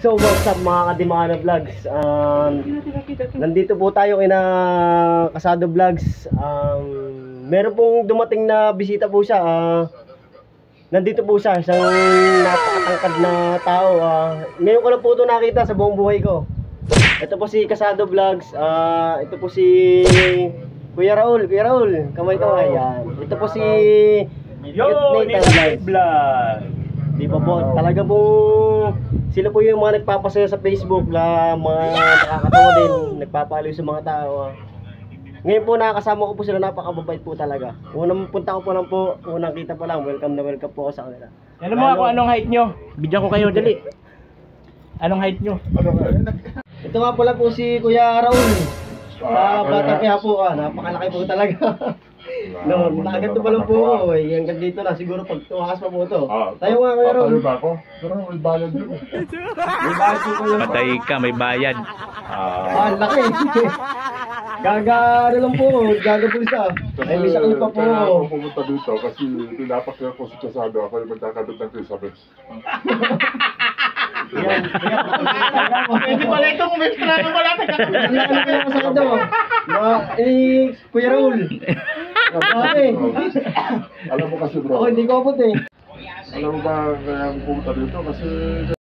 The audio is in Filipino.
So what's up mga Kadimano Vlogs? Nandito po tayo kina Kasado Vlogs. Meron pong dumating na bisita po siya. Nandito po siya, isang napakatangkad na tao. Ngayon ko lang po ito nakita sa buong buhay ko. Ito po si Kasado Vlogs. Ito po si Kuya Raul. Kuya Raul, kamay-kamay. Ito po si Nathan Vlog. Di ba po, talaga po sila po yung mga nagpapasaya sa Facebook na mga nakakatawa din, nagpapaliw sa mga tao. Ngayon po nakakasama ko po sila, napakababait po talaga. Unang punta ko po lang po, unang kita pa lang, welcome na welcome po ako sa kanila. Alam mo kung anong height nyo? Bigyan ko kayo, dali. Anong height nyo? Ito nga pala po si Kuya Raul. Sa Batang Quiapo, napakalaki po talaga. No, nakaganto pa lang po ako eh. Hanggang dito na, siguro pag tumakas pa po ito. Tayo nga Kuya Raul. Tayo ba ako? Pero may bayad yun. May bayad po kayo. Patay ka, may bayad. Laki. Gaga, ano lang po, gaga pulsa. Ay, may sakit pa po. Kaya ako pumunta dito kasi pinapakya ko si Kasado. Ako yung magkakadot ng Elizabeth. Yan. Hindi pala ito kung may plano pala. Ano kaya masakit daw? Kuya Raul. Bakit? Alam mo kasi bro. Ako hindi ko abot eh. Alam mo ba kaya pumunta dito kasi